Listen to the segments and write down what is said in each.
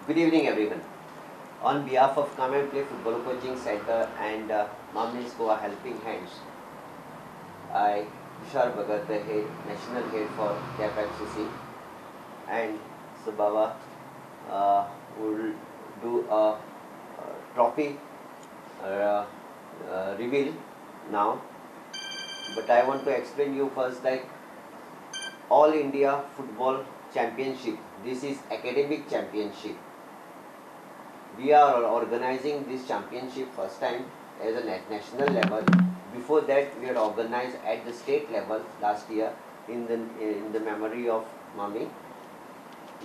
Good evening, everyone. On behalf of Come and Play Football Coaching Center and Mamnis Goa Helping Hands, I, Tushar Bhagat, the head, national head for KFCC, and Subhava will do a trophy reveal now. But I want to explain you first like All India Football Championship. This is academic championship. We are organizing this championship first time as a national level. Before that, we had organized at the state level last year in the memory of Mami,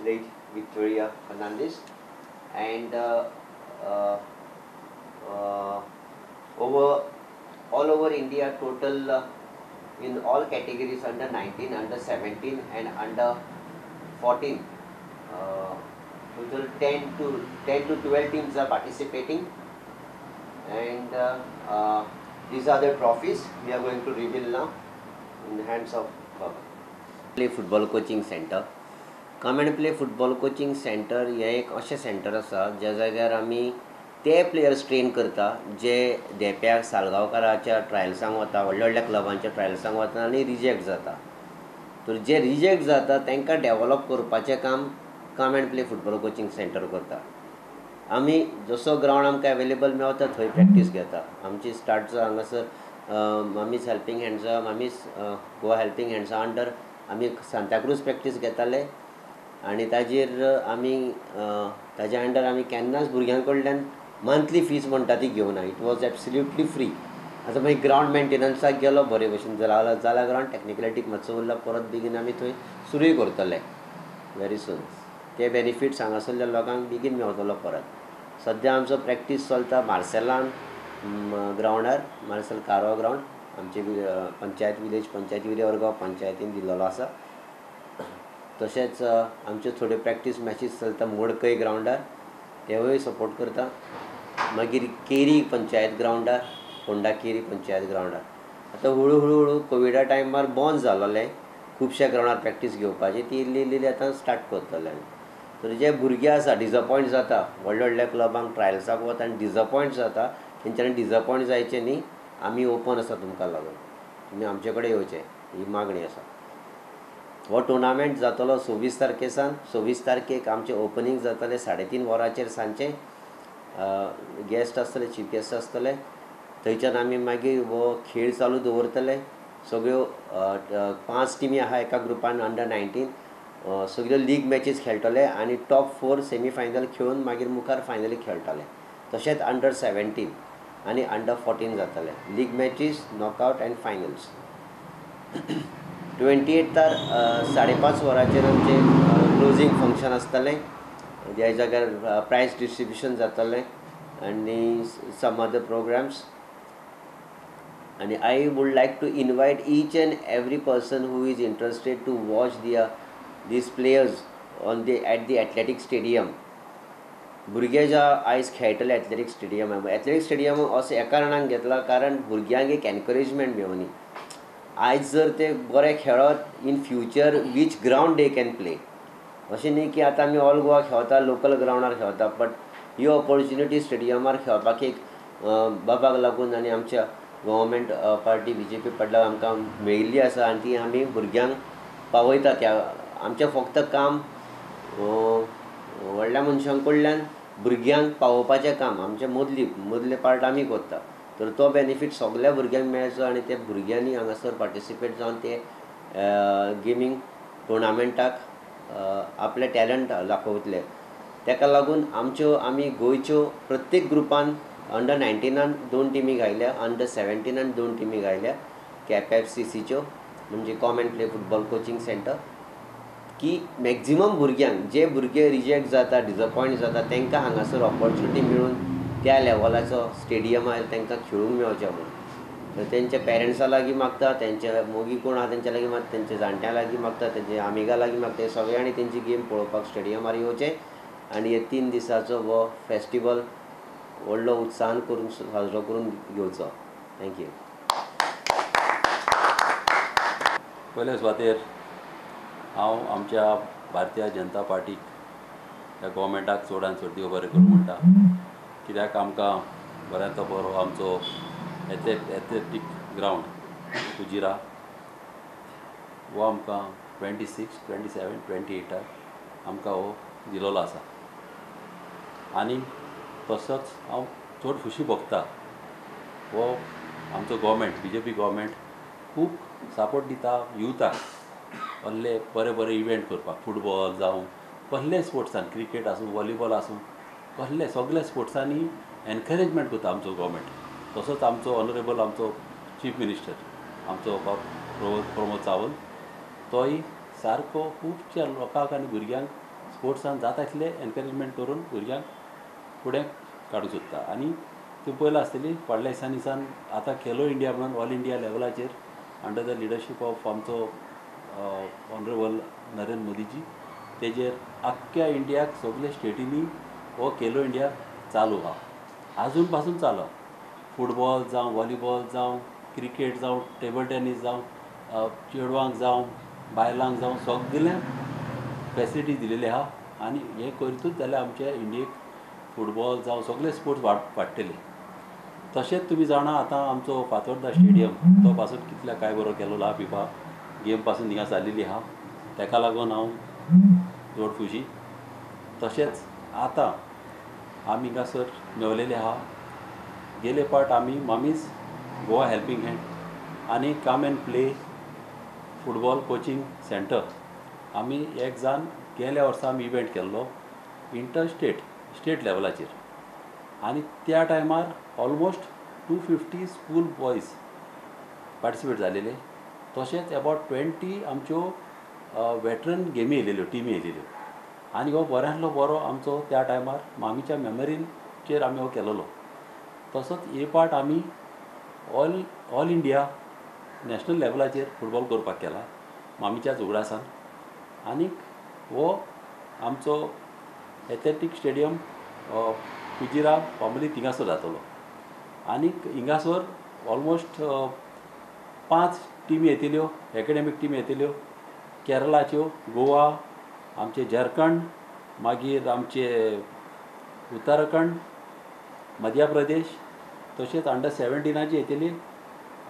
late Victoria Fernandez, and all over India total in all categories under 19, under 17 and under 14. Total 10 to 12 teams are participating, and these are the trophies we are going to reveal now in the hands of Play Football Coaching Center. Come and Play Football Coaching Center हे एक अशें centre आसा ज्या जाग्यार आमी ते players train करता जे देप्याक सालगांवकाराच्या ट्रायल्सांक वता, व्हडल्या व्हडल्या क्लबांच्या ट्रायल्सांक वता आनी रिजेक्ट जाता. तर जे रिजेक्ट जाता तांकां डेवलप करपाचें काम come and play football coaching centre करता. आमी जसो ग्रावंड आमकां अवेलेबल मेवता थंय प्रॅक्टीस घेता. आमची स्टार्ट हांगासर मामीस हेल्पिंग हँड्सा, मामीस गोवा हेल्पिंग हँड्सा अंडर आमी सांताक्रूज प्रॅक्टीस घेताले आनी ताजेर आमी ताज्या अंडर आमी केन्नाच भुरग्यां कडल्यान मंथली फीज म्हणटा ती घेवना. It was absolutely free. आतां मागीर ग्रावंड मेंटेनन्साक गेलो बरे भशेन जाल्यार ग्रावंड टेक्निकलिटीक मातसो उरला परत बेगीन आमी थंय सुरूय करतले वेरी सून. ते बेनिफिट्स हांगासरल्या लोकांक बेगीन मेवतलो परत. सद्या आमचो प्रॅक्टीस चलता मार्सेलान ग्रावंडार, मार्सेल कारवा ग्रावंड आमचे पंचायत विलेज पंचायती वेरेवरगांव पंचायतीन दिल्लो आसा. तशेंच आमचे थोडे प्रॅक्टीस मॅचीस चलता मोडकय ग्रावंडार, तेवूय सपोर्ट करता. मागीर केरी पंचायत ग्रावंडार, फोंडा केरी पंचायत ग्रावंडार. आतां हळू कोविडा टायमार बंद जालोलें खुबश्या ग्रावंडार प्रॅक्टीस घेवपाची, ती इल्ली इल्ली आतां स्टार्ट करतले. तर जे भुरगे आसा डिजपॉयंट जाता व्हडल्या व्हडल्या क्लबांक ट्रायल्साक वता आनी डिजपॉयंट जाता तेंच्यांनी डिजपॉयंट जायचें न्ही. आमी ओपन आसा तुमकां लागून, तुमी आमचे कडेन येवचें ही मागणी आसा. हो टुर्नामेंट जातलो 26 तारखेसान. 26 तारखेक आमचें ओपनिंग जातलें 3:30 वरांचेर सांजचें. गेस्ट आसतले, चीफ गेस्ट आसतले. थंयच्यान आमी मागीर हो खेळ चालू दवरतले. सगळ्यो 5 टिमी आहा एका ग्रुपान अंडर 19. सगळ्यो लीग मॅचीस खेळटले आनी टॉप 4 सेमी फायनल खेळून मागीर मुखार फायनली खेळटले. तशेंच अंडर 17 आनी अंडर 14 जातले. League matches, knockout and finals. 28तार 5:30 वरांचेर आमचें क्लोजींग फंक्शन आसतलें. ह्या जाग्यार प्रायज डिस्ट्रिब्युशन जातलें आनी some other programs. And I would like to invite each and every person who is interested to watch these players at the athletic stadium. भुरगे ज्या आयज खेळटले एथलेटीक स्टेडियम, एथलेटीक स्टेडियम असो एका कारणान घेतला कारण भुरग्यांक एक एनकरेजमेंट मेळोनी. आयज जर ते बरे खेळत in future which ground they can play. अशें न्ही की आतां आमी ऑल गोवा खेळता लोकल ग्रावंडार खेळता, बट ही ऑपॉर्च्युनिटी स्टेडियमार खेळपाक एक बाबाक लागून आनी आमच्या गव्हर्मेंट पार्टी BJP पडल्यार आमकां मेळिल्ली आसा आनी ती आमी भुरग्यांक पावयता. त्या आमचें फक्त काम व्हडल्या मनशां कडल्यान भुरग्यांक पावोवपाचें काम आमचें मदले पार्ट आमी करता. तर तो बेनिफीट सगळ्या भुरग्यांक मेळचो आनी ते भुरग्यांनी हांगासर पार्टिसिपेट जावन ते गेमींग टुर्नामेंटाक आपले टॅलंट दाखयतले. ताका लागून आमी गोंयच्यो प्रत्येक ग्रुपान अंडर 19 2 टिमी घायल्या, अंडर 17 2 टिमी घायल्या KFCCच्यो म्हणजे com end play football coaching centre. की मॅक्झिमम भुरग्यांक जे भुरगे रिजेक्ट जाता डिजपॉयंट जाता तांकां हांगासर ऑपॉर्च्युनिटी मेळून त्या लेवलाचो स्टेडियमार तांकां खेळूंक मेळचें म्हणून. तर तेंच्या पेरंट्सां लागीं मागता, तेंचे मोगी कोण आहा तेंच्या लागीं मागता, तेंच्या जाणट्यां लागीं मागता, तेंचे आमिगा लागीं मागता. हे सगळ्यांनी तेंची गेम पळोवपाक स्टेडियमार येवचें आनी हे 3 दिसाचो हो फेस्टिवल व्हडलो उत्साहान करून साजरो करून घेवचो. थँक्यू. पयले सुवातेर हांव आमच्या भारतीय जनता पार्टीक त्या गव्हर्मेंटाक चडांत चड देव बरें करूं म्हणटा कित्याक आमकां बऱ्यांतलो बरो आमचो एथलेटीक ग्रावंड कुजिरा हो आमकां 26, 27, 28 आमकां हो दिलोलो आसा आनी तसोच हांव चड खुशी भोगता हो आमचो गव्हर्मेंट BJP गव्हर्मेंट खूब सपोर्ट दिता युथाक कसले बरे बरे इव्हेंट करपाक फुटबॉल जावं कसले स्पोर्ट्सान क्रिकेट आसूं वॉलीबॉल आसूं कसले सगळे स्पोर्ट्सांनी एनकरेजमेंट करता आमचो गव्हर्मेंट तसोच आमचो ऑनरेबल आमचो चीफ मिनिस्टर आमचो प्रमोद सावंत तोय सारको खुबशा लोकांक आनी भुरग्यांक स्पोर्ट्सान जाता तितले एनकरेजमेंट करून भुरग्यांक फुडें काडूंक सोदता आनी ती पयला आसतली फाटल्या दिसांनी सान आतां खेलो इंडिया म्हणून ऑल इंडिया लेवलाचेर अंडर द लिडरशीप ऑफ आमचो ऑनरेबल नरेंद्र मोदीजी तेजेर आख्ख्या इंडियाक सगळे स्टेटींनी हो खेलो इंडिया चालू आहा आजून पासून चालू आहा फुटबॉल जावं व्हॉलीबॉल जावं क्रिकेट जावं टेबल टेनीस जावं चेडवांक जावं बायलांक जावं सगळ्यांक फॅसिलिटी दिलेली आहा आनी हें करीतूच जाल्यार आमच्या इंडियेक फुटबॉल जावं सगळे स्पोर्ट्स वाडटले तशेंच तुमी जाणा आतां आमचो फातोर्डा स्टेडियम तो पासून कितल्या काय बरो केलोलो आहा फिफा गेम पासून थिंगा जाल्लेली आहा तेका लागून हांव चड खुशी तशेंच आतां आमी हिंगासर मेवलेले आहा गेले पावट आमी मामीज गोवा हेल्पिंग हँड आनी come and play football coaching centre आमी एक जाण गेल्या वर्सा आमी इव्हेंट केल्लो स्टेट लेवलाचेर आनी त्या टायमार ऑलमोस्ट 250 स्कूल बॉयज पार्टिसिपेट जालेले तशेंच अबावट 20 आमच्यो वेटरन गेमी येयलेल्यो टिमी येयलेल्यो आनी हो बऱ्यांतलो बरो आमचो त्या टायमार मामीच्या मेमरीचेर आमी हो केलोलो तसोच हे पाट आमी ऑल इंडिया नॅशनल लेवलाचेर फुटबॉल करपाक केला मामीच्या उगडासान आनीक हो आमचो एथलेटीक स्टेडियम कुजिरा फॉर्मली थिंगासर जातलो आनीक हिंगासर ऑलमोस्ट 5 टिमी येतल्यो एकेडेमीक टिमी येतल्यो केरळाच्यो गोवा आमचे झारखंड मागीर आमचे उत्तराखंड मध्य प्रदेश तशेंच अंडर 17 येतली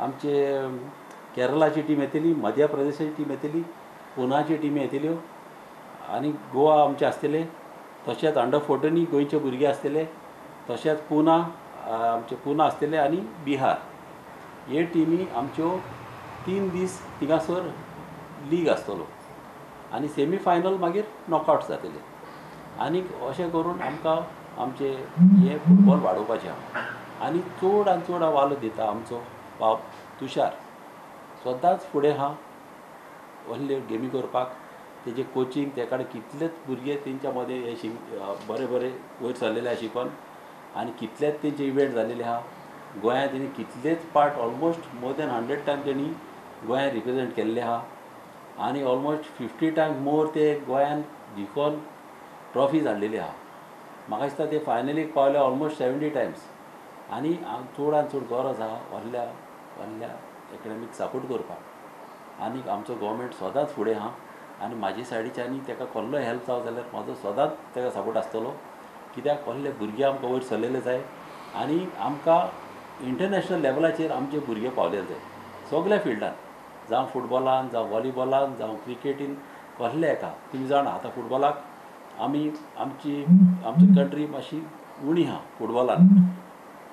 आमचे केरळाची टीम येतली मध्य प्रदेशाची टीम येतली पुनाची टीम येतल्यो आनी गोवा आमचे आसतले तशेंच अंडर 14 गोंयचे भुरगे आसतले तशेंच पुना आमचे पुना आसतले आनी बिहार हे टिमी आमच्यो 3 दीस थिंगासर लीग आसतलो आनी सेमी फायनल मागीर नॉकआउट जातले आनीक अशें करून आमकां आमचे हे फुटबॉल वाडोवपाचें आहा आनी चड आनी चड हांव वालो दिता आमचो बाब तुशार सदांच फुडें आहा व्हडले गेमी करपाक तेजे कोचिंग ते कडेन कितलेच भुरगे तेंच्या मदें हे बरे बरे वयर सरलेले आहा शिकोन आनी कितलेच तेंचे इव्हेंट जाल्लेले आहा गोंयांत तेणी कितलेच part almost more than 100 time तेणी गोंयांत रिप्रेझेंट केल्ले आहा आनी ऑलमोस्ट 50 टायम्स मोर ते गोंयांत जिखोन ट्रॉफीज हाडलेली आहा म्हाका दिसता ते फायनलीक पावले ऑलमोस्ट 70 टायम्स आनी चड आनी चड गरज आहा व्हडल्या एकेडेमीक सपोर्ट करपाक आनीक आमचो गव्हर्मेंट सदांच फुडें आहा आनी म्हाजे सायडीच्यानी ताका कसलो हेल्प जावं जाल्यार म्हाजो सदांच ताका सपोर्ट आसतलो कित्याक कसले भुरगे आमकां वयर सरलेले जाय आनी आमकां इंटरनॅशनल लेवलाचेर आमचे भुरगे पावलेले जाय सगळ्या फिल्डान जावं फुटबॉलान जावं व्हॉलीबॉलान जावं क्रिकेटीन कसले हाका तुमी जाणा आतां फुटबॉलाक आमची कंट्री मातशी उणी आहा फुटबॉलान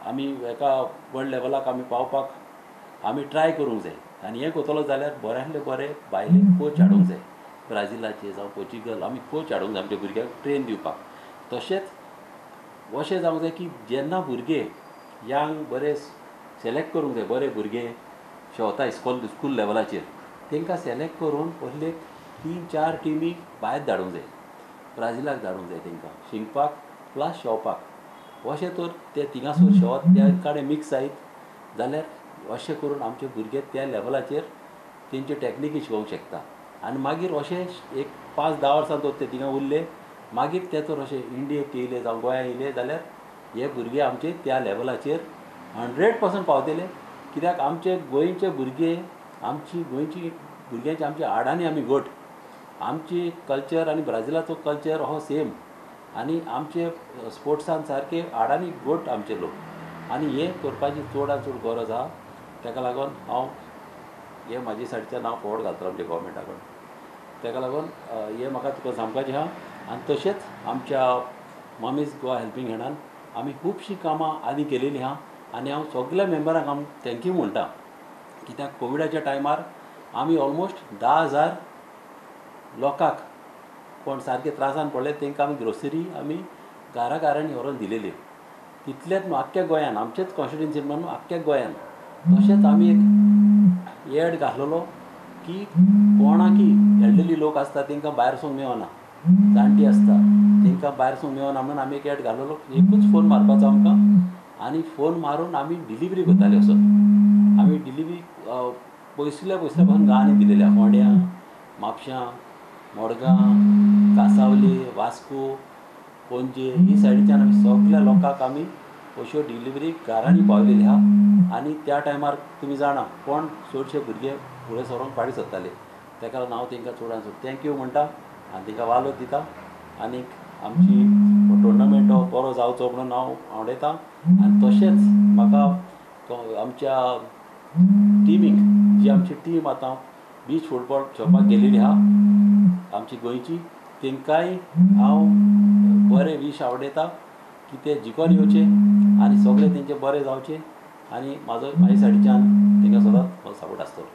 आमी हेका वर्ल्ड लेवलाक आमी पावपाक आमी ट्राय करूंक जाय आनी हें करतलो जाल्यार बऱ्यांतले बरे भायले कोच हाडूंक जाय ब्राजीलाचे जावं पोर्चुगल आमी कोच हाडूंक जाय आमच्या भुरग्यांक ट्रेन दिवपाक तशेंच अशें जावंक जाय की जेन्ना भुरगे यांग बरे सिलेक्ट करूंक जाय बरे भुरगे शेवता स्कूल लेवलाचेर तांकां सिलेक्ट करून पयले 3-4 टिमी भायर धाडूंक जाय ब्राजीलाक धाडूंक जाय तांकां शिंकपाक प्लस शेवपाक अशें तर ते थिंगासर शेवत त्या कडेन मिक्स जायत जाल्यार अशें करून आमचे भुरगे त्या लेवलाचेर तेंचे टॅक्निकी शिकोवंक शकता आनी मागीर अशें एक 5-10 वर्सां तर ते थिंगा उरले मागीर ते तर अशें इंडियेक येयले जावं गोंया येयले जाल्यार हे भुरगे आमचे त्या लेवलाचेर 100% पावतले कित्याक आमचे गोंयचे भुरगे आमची गोंयची भुरग्यांची आमच्या हाडांनी आमी घट आमची कल्चर आनी ब्राजीलाचो कल्चर हो सेम आनी आमचे स्पोर्ट्सान सारके आडानी घट आमचे लोक आनी हे करपाची चडांत चड गरज आहा. ताका लागून हांव हे म्हाजे सायडीच्यान हांव फॉवर्ड घालतलो आमच्या गोवोरमेंटा कडेन. ताका लागून हे म्हाका तुका सांगपाचें आहा. आनी तशेंच आमच्या मनीस गोवा हेल्पिंग हँडान आमी खुबशीं कामां आदी केलेलीं आहा आनी हांव सगळ्या मेंबरांक हांव थँक्यू म्हणटा. कित्याक कोविडाच्या टायमार आमी ऑलमोस्ट 10,000 लोकांक कोण सारके त्रासान पडले तांकां आमी ग्रोसरी आमी घरांनी व्हरून दिलेल्यो. तितलेंच न्हू आख्ख्या गोंयान आमचेच कॉन्स्टिट्युन्सीन म्हणून आख्ख्या गोंयान. तशेंच आमी एक एड घातलेलो की कोणाकी एल्डरली लोक आसता तांकां भायर वचूंक मेळना, जाणटी आसता तांकां भायर वचूंक मेळना म्हणून आमी एक एड घातलेलो. एकूच फोन मारपाचो आमकां आनी फोन मारून आमी डिलिव्हरी करताले वचून. आमी डिलिव्हरी पयसल्या पासून गांवांनी दिलेल्या फोंड्या, म्हापशां, मडगांव, कांसावले, वास्को, पणजे ही सायडीच्यान आमी सगळ्या लोकांक आमी अश्यो डिलिव्हरी घरांनी पावलेली आहा. आनी त्या टायमार तुमी जाणा कोण चडशे भुरगे फुडें सरोंक फाटीं सरताले. ताका लागून हांव तांकां चडांत चड थँक्यू म्हणटा आनी तांकां वालो दिता. आनीक आमची टुर्नामेंट हो बरो जावचो म्हणून हांव आवडयतां. आनी तशेंच म्हाका आमच्या टिमीक जी आमची टीम आतां बीच फुटबॉल खेळपाक गेलेली आहा आमची गोंयची, तांकांय हांव बरे विश आवडयता की ते जिखून येवचे आनी सगळें तेंचें बरें जावचें. आनी म्हाजे सायडीच्यान तांकां सदांच सपोर्ट आसतलो.